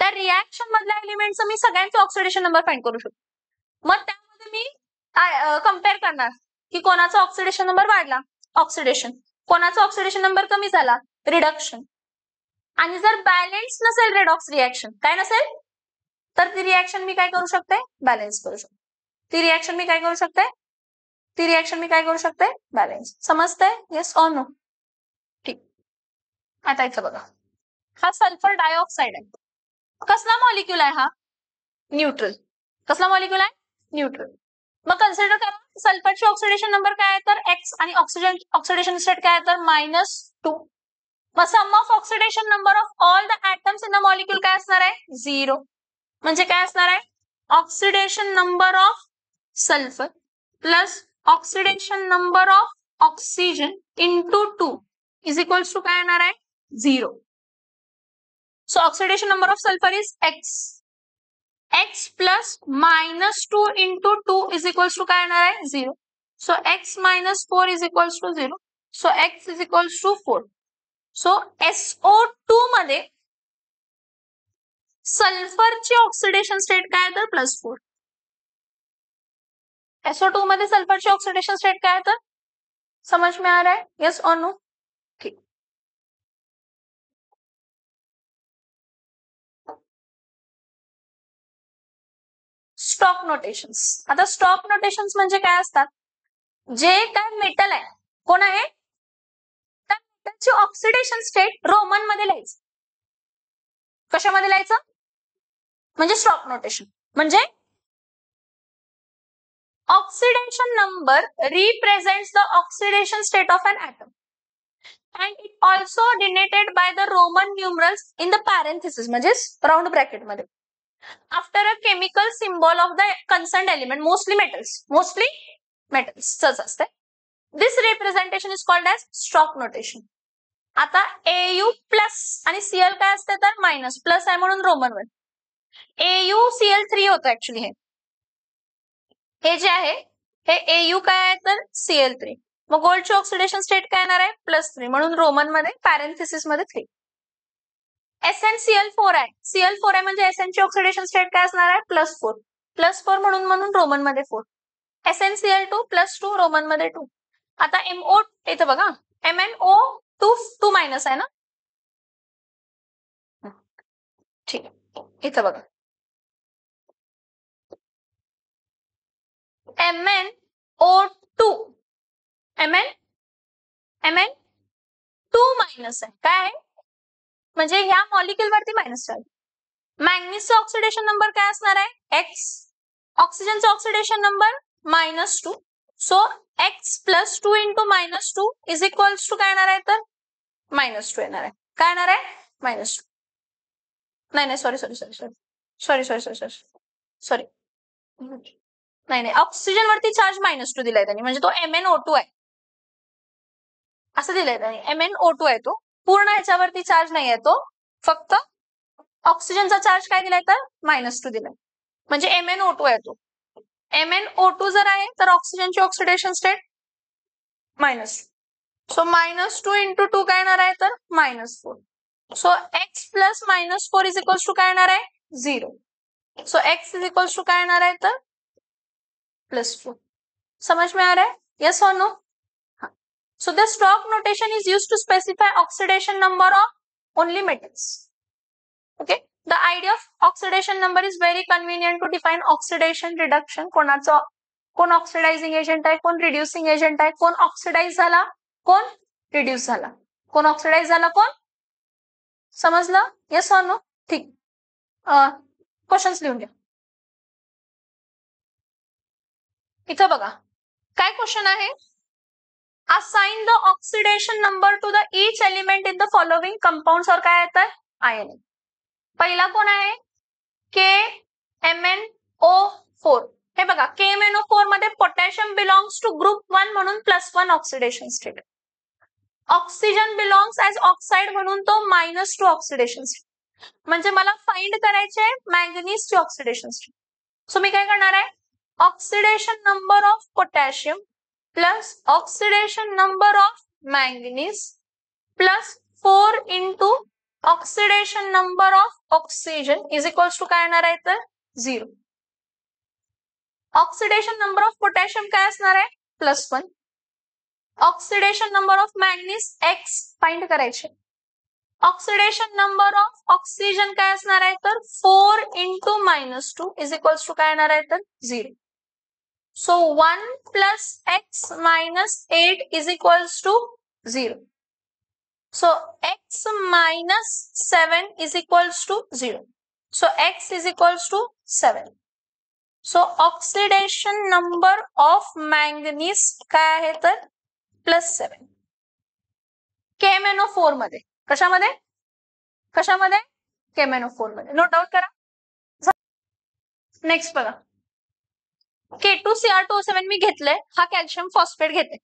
त्या रिॲक्शन मधल्या एलिमेंटचं मी सगळ्यांचं ऑक्सिडेशन नंबर फाइंड करू शकतो. मग त्यामध्ये मी कम्पेअर करणार की कोणाचा ऑक्सिडेशन नंबर वाढला ऑक्सिडेशन, कोणाचा ऑक्सिडेशन नंबर कमी झाला रिडक्शन. आणि जर बॅलेन्स नसेल रेडॉक्स रिॲक्शन, काय नसेल तर ती रिॲक्शन मी काय करू शकते बॅलेन्स करू शकते. ती रिॲक्शन मी काय करू शकते बॅलेन्स. समजतंय? Yes or no? ठीक. आता इथं बघा, हा सल्फर डायऑक्साइड आहे. कसला मॉलिक्यूल आहे हा? न्यूट्रल. कसला मॉलिक्यूल आहे? न्यूट्रल. मग कन्सिडर करा सल्फरची ऑक्सिडेशन नंबर काय आहे तर x आणि ऑक्सिडेशन स्टेट काय आहे तर -2. मग sum of oxidation number of all the atoms in the molecule काय असणार आहे? 0. म्हणजे काय असणार आहे? Oxidation number of sulphur plus oxidation number of oxygen into 2 is equals to काय येणार आहे? 0. So oxidation number of sulfur is x. x plus -2 into 2 is equals to काय येणार आहे? 0. So x minus 4 is equals to 0. So x is equals to 4. So SO2 मध्ये सल्फरची oxidation state काय आहे तर +4. SO2 मध्ये सल्फरची ऑक्सिडेशन स्टेट काय आहे तर समझ में आ रहा है? यस और नो? ठीक. Stock notations. आता स्टॉक नोटेशन्स म्हणजे काय असतात? जे काय मेटल आहे, कोण आहे त्या मेटलची ऑक्सिडेशन स्टेट रोमन मध्ये लिहायचं. कशामध्ये लिहायचं? म्हणजे स्टॉक नोटेशन म्हणजे oxidation number represents the oxidation state of an atom and it also denoted by the Roman numerals in the parenthesis म्हणजे राउंड ब्रॅकेट मध्ये after a chemical symbol of the concerned element, mostly metals च असते. This representation is called as stock notation. आता Au plus आणि Cl काय असते तर minus, plus आहे म्हणून रोमन वन. AuCl3 होतं ऍक्च्युली हे जे आहे हे Au काय आहे तर Cl3. मग गोल्डची ऑक्सिडेशन स्टेट काय येणार आहे +3 म्हणून रोमन मध्ये पॅरेंथेसिस मध्ये 3. SnCl4 आहे. Cl4 आहे म्हणजे Sn ची ऑक्सिडेशन स्टेट काय असणार आहे +4. +4 म्हणून रोमन मध्ये 4. SnCl2 +2 रोमन मध्ये 2. आता MO इथं बघा MnO2 मायनस आहे ना. ठीक आहे इथं बघा MnO2 मायनस आहे. काय आहे म्हणजे ह्या मॉलिक्यूल वरती मायनस चार्ज. मॅंगनीजचा ऑक्सिडेशन नंबर काय असणार आहे x. ऑक्सिजनचा oxidation number -2. So x + 2 × -2 is equals to काय येणार आहे तर -2 येणार आहे. काय येणार आहे -2. नाही सॉरी नाही ऑक्सिजन वरती चार्ज -2 दिलाय त्यांनी म्हणजे तो MnO2 आहे असं दिलंय त्यांनी. MnO2 आहे तो, पूर्ण ह्याच्यावरती चार्ज नाही आहे तो, फक्त ऑक्सिजनचा चार्ज काय दिलाय तर -2 दिलाय म्हणजे MnO2 आहे तो. MnO2 जर आहे तर ऑक्सिजनची ऑक्सिडेशन स्टेट -2. सो -2 × 2 काय येणार आहे तर -4. So x + -4 is equals to काय येणार आहे 0. So x is equals to काय येणार आहे तर +4. समझ में आ रहा है? यस और no? So the stock notation is used to specify oxidation number of only metals. Okay. The idea of oxidation number is very convenient to define oxidation reduction. कोण ऑक्सिडायझिंग एजंट आहे, कोण रिड्युसिंग एजंट आहे, कोण oxidise झाला, कोण reduce झाला, कोण oxidise झाला, कोण समजलं? Yes or no? ठीक. क्वेश्चन्स लिहून घ्या. इथं बघा काय क्वेश्चन आहे. Assign the oxidation number to the each element in the following compounds और काय येतं ion. पहिला कोण आहे KMnO4. हे बघा KMnO4 मध्ये पोटॅशियम बिलॉंग्स टू ग्रुप 1 म्हणून +1 oxidation state. Oxygen belongs as oxide म्हणून तो -2 ऑक्सिडेशन स्टेट. म्हणजे मला फाइंड करायचे मॅंगनीजची ऑक्सिडेशन स्टेट. सो मी काय करणार आहे, oxidation number of potassium plus oxidation number of manganese plus 4 into oxidation number of oxygen is equals to काय येणार आहे तर 0. ऑक्सिडेशन नंबर ऑफ पोटॅशियम काय असणार आहे +1. Oxidation number of manganese x find करायचे. ऑक्सिडेशन नंबर ऑफ ऑक्सिजन काय असणार आहे तर 4 इंटू -2 इज इक्वल्स टू काय येणार आहे तर 0. So 1 plus x minus 8 is equals to 0. So x minus 7 is equals to 0. So x is equals to 7. So oxidation number of manganese काय आहे तर +7. KMnO4 मध्ये कशामध्ये KMnO4 मध्ये नोट डाउन करा. नेक्स्ट बघा, K2Cr2O7 मी घेतलंय, हा कॅल्शियम फॉस्फेट घेते.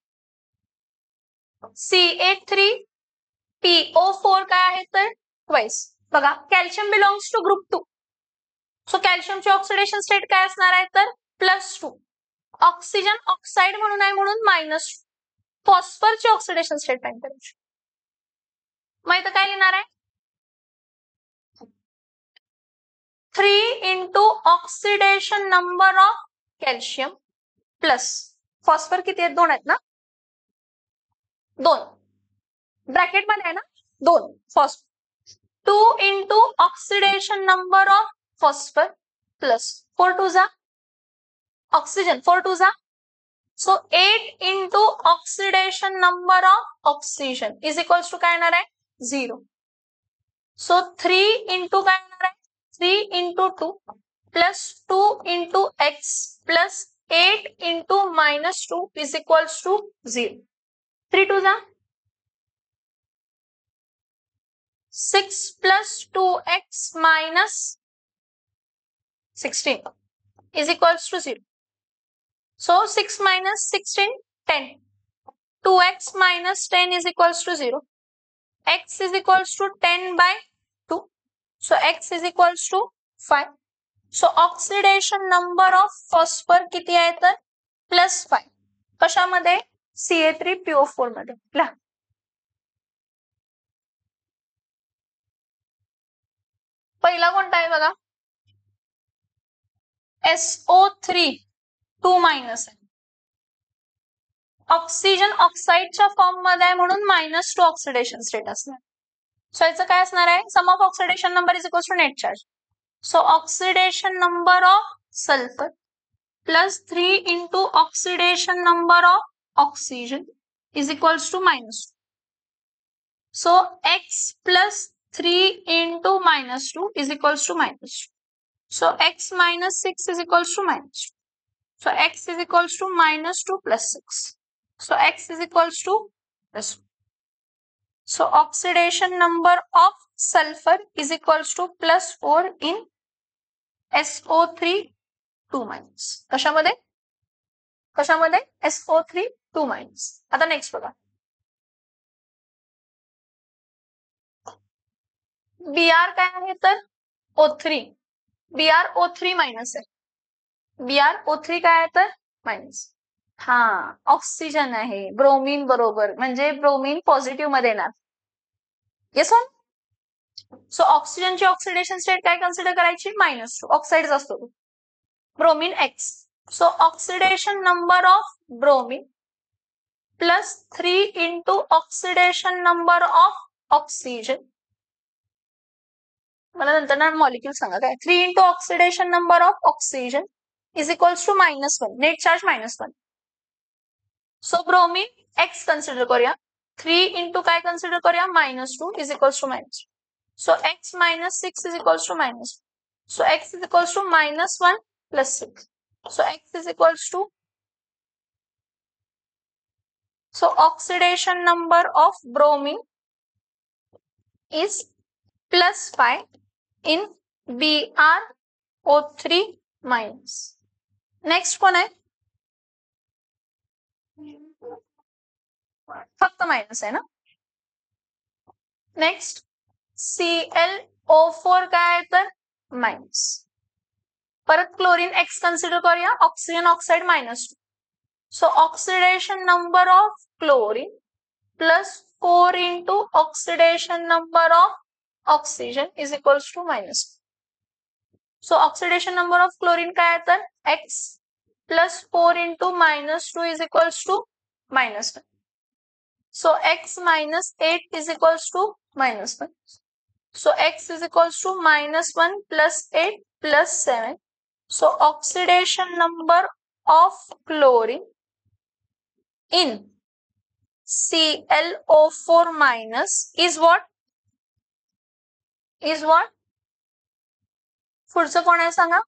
CA3PO4 काय आहे तर ट्वाइस. बघा calcium belongs to group 2. So कॅल्शियमची ऑक्सिडेशन स्टेट काय असणार आहे तर +2. ऑक्सिजन ऑक्साइड म्हणून आहे म्हणून -2. फॉस्फरची ऑक्सिडेशन स्टेट फाइंड करायची. मग इथं काय लिहिणार आहे 3 into oxidation number of calcium plus phosphor किती आहेत 2 आहेत ना, 2 ब्रॅकेट मध्ये आहे ना 2 phosphor 2 into oxidation number of phosphor plus 4 2 जा ऑक्सिजन 4 2 जा. So 8 into oxidation number of oxygen is equals to काय येणार आहे 0. सो 3 इंटू काय येणार आहे 3 into 2 plus 2 into x plus 8 into -2 is equals to 0. 3 2 जा 6 plus 2x minus 16 is equals to 0. So 6 minus 16, 10. 2x minus 10 is equals to 0. X is equals to 10 by 2. So x is equals to 5. So oxidation number of phosphor किती आहे तर +5. कशामध्ये CA3PO4 मध्ये. पहिला कोणता आहे बघा SO3 2 मायनस आहे. ऑक्सिजन ऑक्साइडच्या फॉर्म मध्ये आहे म्हणून -2 ऑक्सिडेशन स्टेट असणार. सो याचं काय असणार आहे sum of oxidation number is equals to net charge. So oxidation number of sulphur plus 3 into oxidation number of oxygen is equals to -2. So x plus 3 into -2 is equals to -2. So x minus 6 is equals to -2. So x is equals to -2 plus 6. So x is equals to +2. So oxidation number of sulfur is equals to +4 in SO3 2 minus. कशामध्ये SO3 2 minus. आता next बघा Br काय आहे तर O3. Br O3 minus आहे. Br O3 काय आहे तर मायनस. हा ऑक्सिजन आहे ब्रोमीन बरोबर म्हणजे ब्रोमीन पॉझिटिव्ह मध्ये येणार. Yes on. सो ऑक्सिजनची ऑक्सिडेशन स्टेट काय कन्सिडर करायची -2 ऑक्साइड असतो bromine X. So oxidation number of bromine plus 3 into oxidation number of oxygen. मला नंतर ना मॉलिक्यूल सांगा काय 3 into oxidation number of oxygen is equals to -1 net charge -1. So bromine X consider करूया 3 into काय consider करूया -2 is equals to -2. So x minus 6 is equals to -1. So x is equals to -1 plus 6. So x is equals to oxidation number of bromine is +5 in BrO3 minus. Next कोण आहे फक्त minus आहे ना. Next ClO O4 काय आहे तर minus. परत chlorine X consider करूया. Oxygen oxide -2. So oxidation number of chlorine plus 4 into oxidation number of oxygen is equals to -2. So oxidation number of chlorine काय आहे तर X plus 4 into -2 is equals to -1. So X minus 8 is equals to -1. So X is equals to -1 plus 8 plus 7. So oxidation number of chlorine in ClO4 minus is what? Is what? पुढचं कोण आहे सांगा?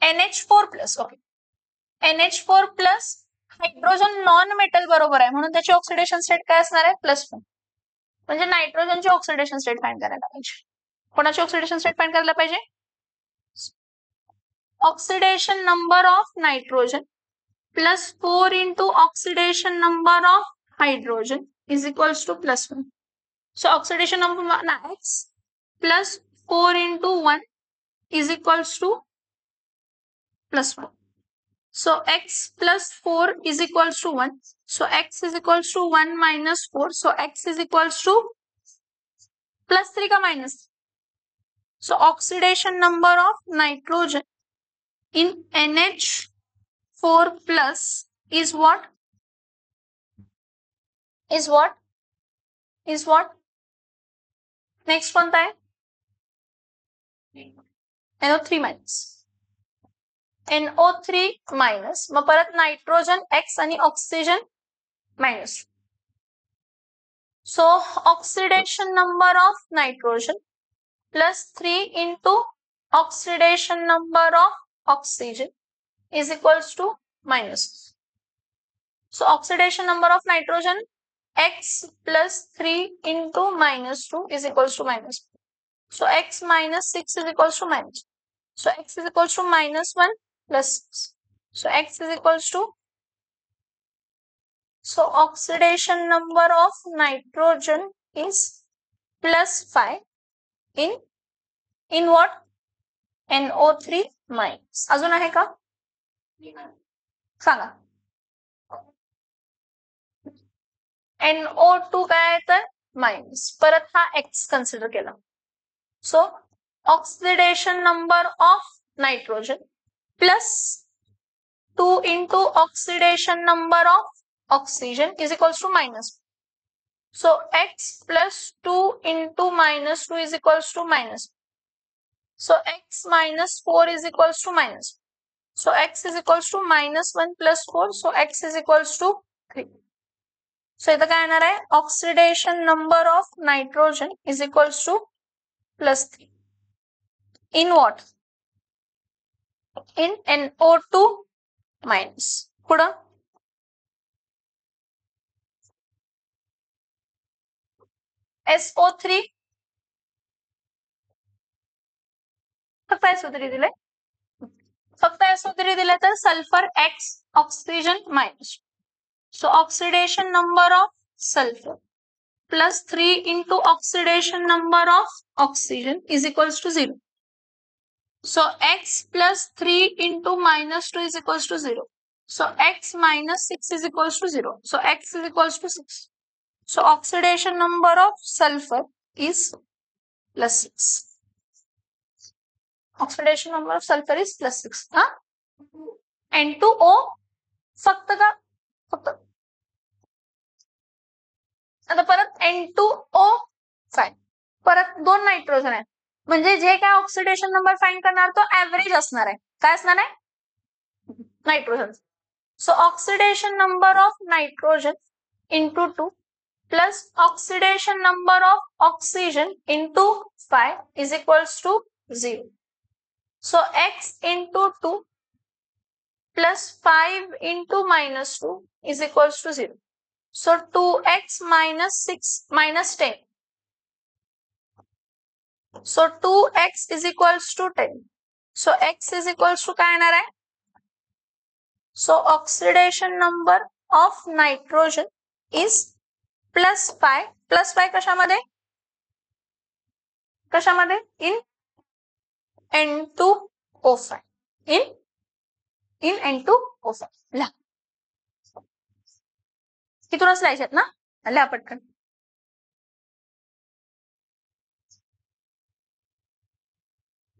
NH4 plus. Okay. NH4 plus hydrogen non metal बरोबर आहे म्हणून त्याची oxidation state काय असणार आहे +1. म्हणजे नायट्रोजनची ऑक्सिडेशन स्टेट फाइंड करायला पाहिजे. कोणाची ऑक्सिडेशन स्टेट फाइंड करायला पाहिजे? Oxidation number of nitrogen plus 4 into oxidation number of hydrogen is equals to +1. So oxidation number X plus 4 into 1 is equals to +1. So X plus 4 is equals to 1. So X is equals to 1 minus 4. So X is equals to +3 का minus. So oxidation number of nitrogen in NH4 plus is what? Is what? Is what? Next कोणता आहे? NO3 minus. NO3 minus. मग परत nitrogen X आणि oxygen -2. So oxidation number of nitrogen plus 3 into oxidation number of oxygen is equals to -. So oxidation number of nitrogen X plus 3 into -2 is equals to -. So X minus 6 is equals to -. So X is equals to -1 plus 6. So X is equals to, so oxidation number of nitrogen is +5 in what? NO3 minus. अजून आहे का? सांगा. NO2 काय आहे तर minus. परत हा X consider केला. So oxidation number of nitrogen plus 2 into oxidation number of oxygen is equals to -1. So X plus 2 into -2 is equals to -1. So X minus 4 is equals to -1. So X is equals to -1 plus 4. So X is equals to 3. So इथं काय येणार आहे? Oxidation number of nitrogen is equals to +3. In what? In NO2 minus. पुढं SO3 फक्त SO3 दिले. फक्त SO3 दिले तर sulphur X oxygen -. So oxidation number of sulfur plus 3 into oxidation number of oxygen is equals to 0. So X plus 3 into -2 is equals to 0. So X minus 6 is equals to 0. So X is equals to 6. So oxidation number of sulfur is +6. Oxidation number of sulfur is +6. N2O फक्त का? फक्त. आता परत N2O5. परत 2 nitrogen आहे. म्हणजे जे काय ऑक्सिडेशन नंबर फाइंड करणार तो ऍव्हरेज असणार आहे. काय असणार आहे? Nitrogen. So oxidation number of nitrogen into 2 plus oxidation number of oxygen into 5 is equals to 0. So X into 2 plus 5 into -2 is equals to 0. So 2X minus 6 minus 10. So 2X is equals to 10. So X is equals to काय येणार आहे? So oxidation number of nitrogen is +5 +5 कशामध्ये in N2O5 in N2O5 लिहा. तिथूनच लिहायच्यात ना, लिहा पटकन.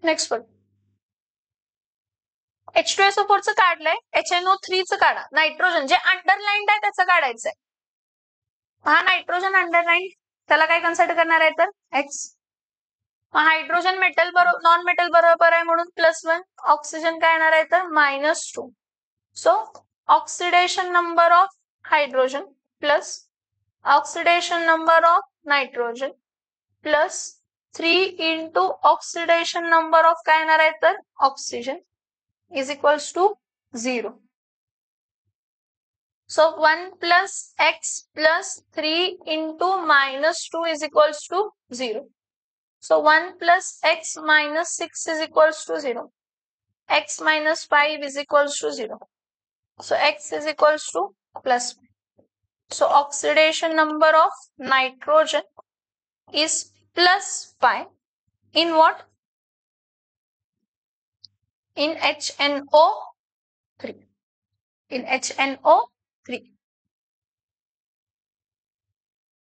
Next बघ, H2SO4 चं काढलंय, HNO3 चं काढा. नायट्रोजन जे अंडरलाईन्ड आहे त्याचं काढायचंय. हा नायट्रोजन अंडरलाईन, त्याला काय कन्सिडर करणार आहे तर X. हायड्रोजन मेटल बरोबर नॉन मेटल बरोबर आहे म्हणून +1. ऑक्सिजन काय येणार आहे तर -2. So oxidation number of hydrogen plus oxidation number of nitrogen plus 3 into oxidation number of काय येणार आहे तर oxygen is equals to 0. So 1 plus x plus 3 into -2 is equals to 0. So 1 plus x minus 6 is equals to 0. X minus 5 is equals to 0. So x is equals to +1. So oxidation number of nitrogen is +5 in what? In HNO3. In HNO3.